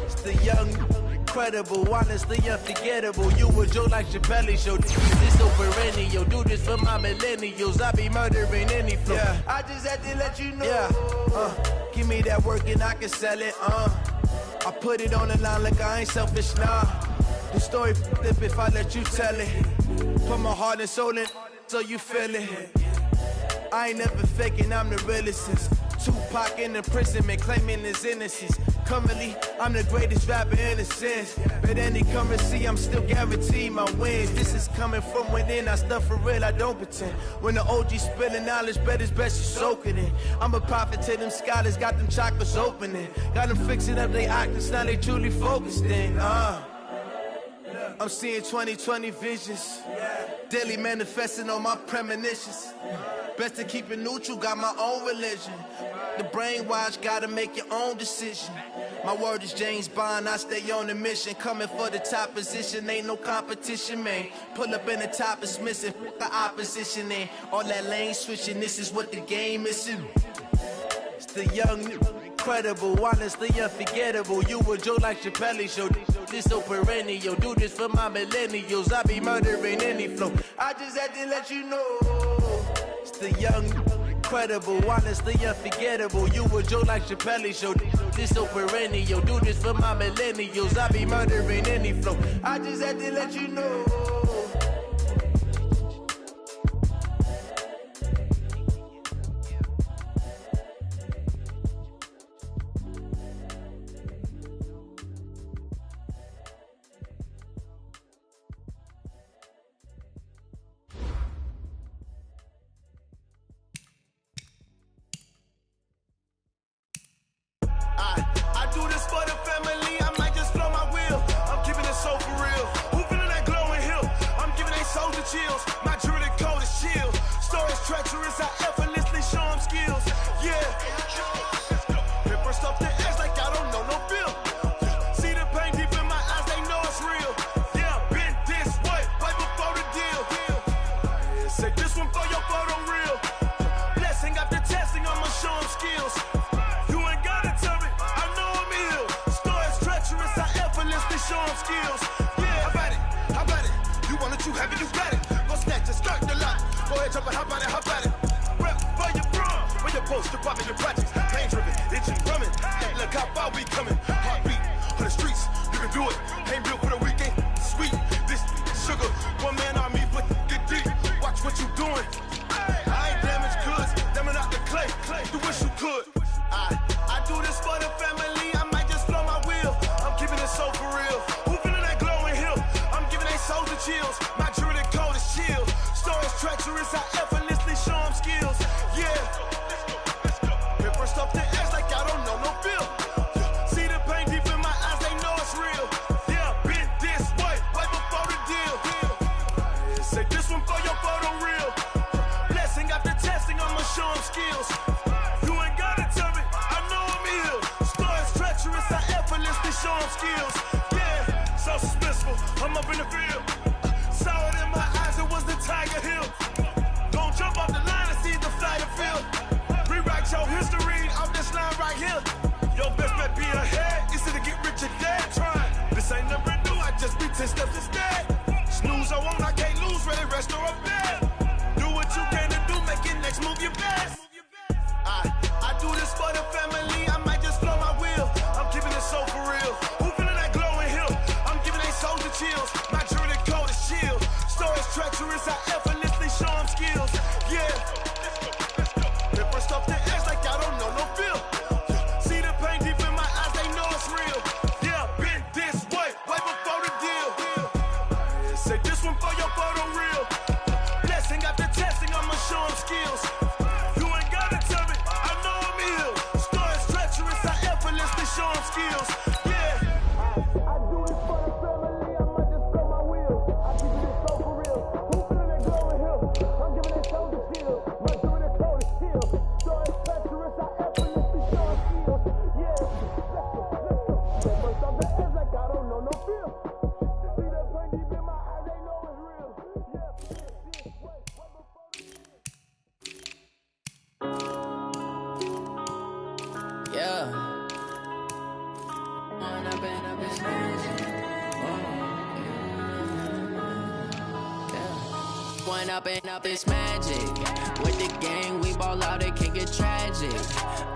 It's the young, incredible, honestly unforgettable. You a Joe like Chappelle show. This so perennial. Do this for my millennials. I be murdering any flow. Yeah. I just had to let you know. Yeah. Give me that work and I can sell it. I put it on the line like I ain't selfish, nah. The story flip if I let you tell it. Put my heart and soul in so you feel it. I ain't never faking, I'm the realest since Tupac in imprisonment, claiming his innocence. Currently, I'm the greatest rapper in a sense. But any currency, I'm still guaranteed my wins. This is coming from within, I stuff for real, I don't pretend. When the OG spilling knowledge, bet it's best you soak it in. I'm a prophet to them scholars, got them chakras opening. Got them fixing up their octaves, now they truly focused in. I'm seeing 2020 visions, daily manifesting on my premonitions. Best to keep it neutral, got my own religion. The brainwash, gotta make your own decision. My word is James Bond, I stay on the mission. Coming for the top position, ain't no competition, man. Pull up in the top, it's missing, the opposition in. All that lane switching, this is what the game is. It's the young, incredible, honestly unforgettable. You a Joe like Chappelle show. This so perennial. Do this for my millennials. I be murdering any flow. I just had to let you know. It's the young, incredible, honestly unforgettable. You a Joe like Chappelle show. This so perennial. Do this for my millennials. I be murdering any flow. I just had to let you know. I do this for the family, I might just blow my wheel. I'm keeping it so for real. Who feeling that glowing hill? I'm giving they soldier chills. My jewelry cold is chill. Stories treacherous, I effortlessly show them skills. Yeah. Paper stuff the edge like I don't know no bill. See the pain deep in my eyes, they know it's real. Yeah, been this way, right before the deal. Say this one for your photo reel. Blessing after testing, I'ma show them skills. Show them skills. Yeah, how about it? You want it, you have it, you got it. Go snatch it, start the lot. Go ahead, jump it, how about it? Rep for your bro, for your post, your poppin', your projects. Pain driven, itching, drumming. Look how far we coming. Heartbeat on the streets, you can do it. Ain't built for the weekend, sweet. This sugar, one man army, but get deep. Watch what you doing. I ain't damaged goods, damn it out the clay. Do wish you could. I do this
skills. You ain't gotta tell me, I know I'm ill. Stories treacherous, I effortlessly show them skills. Yeah, so suspenseful, I'm up in the field. Saw it in my eyes, it was the Tiger Hill. Gon' jump off the line and see the flight of field. Rewrite your history off this line right here. Your best bet be ahead, easy to get rich or dead trying. This ain't never new, I just be 10 steps instead. Snooze I won't, I can't lose, ready, rest or I'm dead. Do what you can to do, make your next move your best. I do this for the family, I might just blow my wheel. I'm keeping it so for real. Who feeling that glowing hill? I'm giving they soldier chills. My journey code is chill. Stories treacherous, I effortlessly show them skills. Yeah. Different stuff to edge like I don't know no feel. See the pain deep in my eyes, they know it's real. Yeah, been this way before the deal. Say this one for your photo reel. Blessing after testing, I'ma show them skills. You ain't gotta tell me, I know I'm ill. Stories treacherous, I effortlessly show them skills. Yeah. I do this for the family, I might just blow my wheel. I keep it so for real. Who feeling that glowing hill? I'm giving it soldier shield. My journey code is chill. Stories treacherous, I effortlessly show them skills. Yeah. First off the edge like I don't know no feel. See the pain deep in my eyes, they know it's real. Yeah, this way before the
Yeah. When I've been up this magic. When up this magic. With the gang, we ball out, it can get tragic.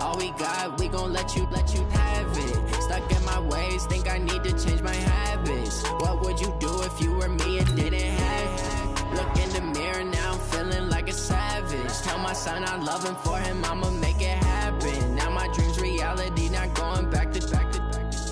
All we got, we gon' let you have it. Stuck in my ways, think I need to change my habits. What would you do if you were me and didn't have it? Look in the mirror, now I'm feeling like a savage. Tell my son I love him, for him I'ma make it happen. Now my dream's reality, not going back to.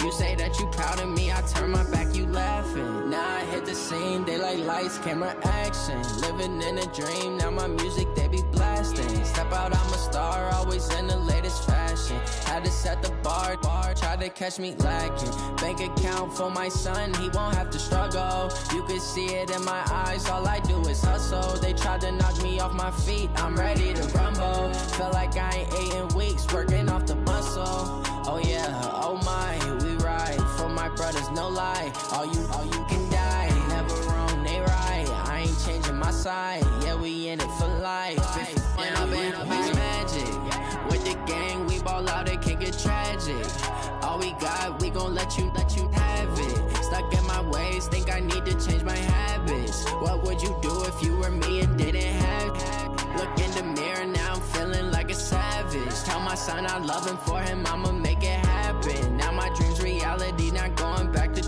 You say that you proud of me, I turn my back, you laughing. Now I hit the scene, they like lights, camera, action. Living in a dream, now my music, they be blasting. Step out, I'm a star, always in the latest fashion. Had to set the bar, try to catch me lacking. Bank account for my son, he won't have to struggle. You can see it in my eyes, all I do is hustle. They tried to knock me off my feet, I'm ready to rumble. Feel like I ain't ate in weeks, working off the muscle. Oh yeah, oh my, we ride for my brothers, no lie. All you can die, never wrong, they right. I ain't changing my side, yeah, we in it for life. When I've been up, it's magic. With the gang, we ball out, it can get tragic. All we got, we gon' let you have it. Stuck in my ways, think I need to change my habits. What would you do if you were me and didn't have it? Look in the mirror, now I'm feeling like a savage. Tell my son I love him, for him I'ma make it happen. Now my dream's reality, not going back to.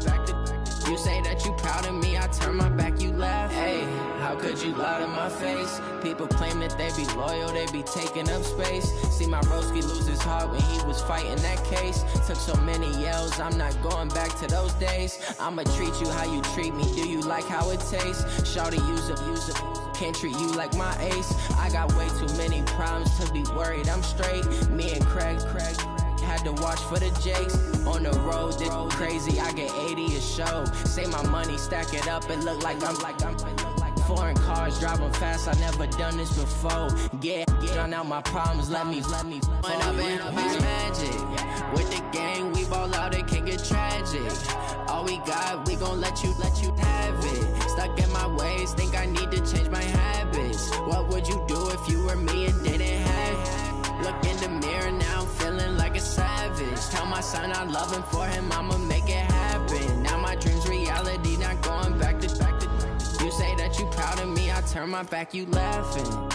You say that you proud of me, I turn my back, you laugh. Hey, how could you lie to my face? People claim that they be loyal, they be taking up space. See my broski lose his heart when he was fighting that case. Took so many yells, I'm not going back to those days. I'ma treat you how you treat me, do you like how it tastes? Shawty, use it, can't treat you like my ace. I got way too many problems to be worried, I'm straight. Me and Craig had to watch for the Jakes. On the road, this crazy, I get 80 a show. Say my money, stack it up, it look like I'm foreign cars, driving fast, I never done this before. Get drown out my problems, let me. When I've been up, it's magic. With the gang, we ball out, it can get tragic. All we got, we gon' let you have it. Stuck in my ways, think I need to change my habits. What would you do if you were me and didn't have it? Look in the mirror, now I'm feeling like a savage. Tell my son I love him, for him I'ma make it happen. Now my dream's reality, not going back to. You say that you proud of me, I turn my back, you laughing.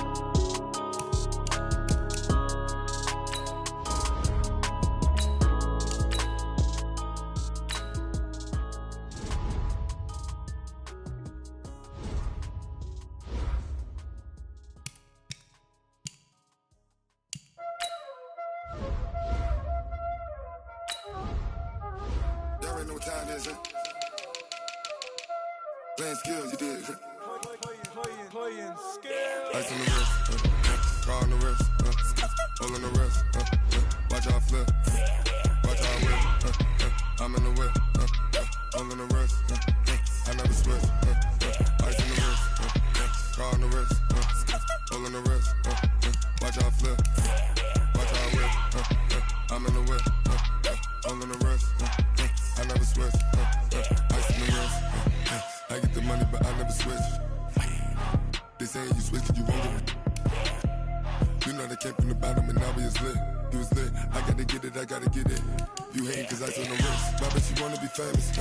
Playing skills, you did.
Playing skills.
Ice on the wrist, car on the wrist, hole on the wrist, watch out flip, watch out whip, I'm in the whip, hole on the wrist, I never switch, ice on the wrist, car on the wrist, hole on the wrist, watch out flip. You know they came from the bottom and now we is lit. You was lit, I gotta get it, I gotta get it. You hating cause I on the wrist. My bitch, you wanna be famous,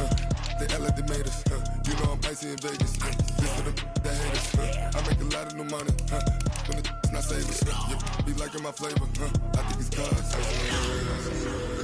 They act like they made us, You know I'm icy in Vegas, This for the that haters, I make a lot of new money, When it's not saving, be liking my flavor, I think it's cause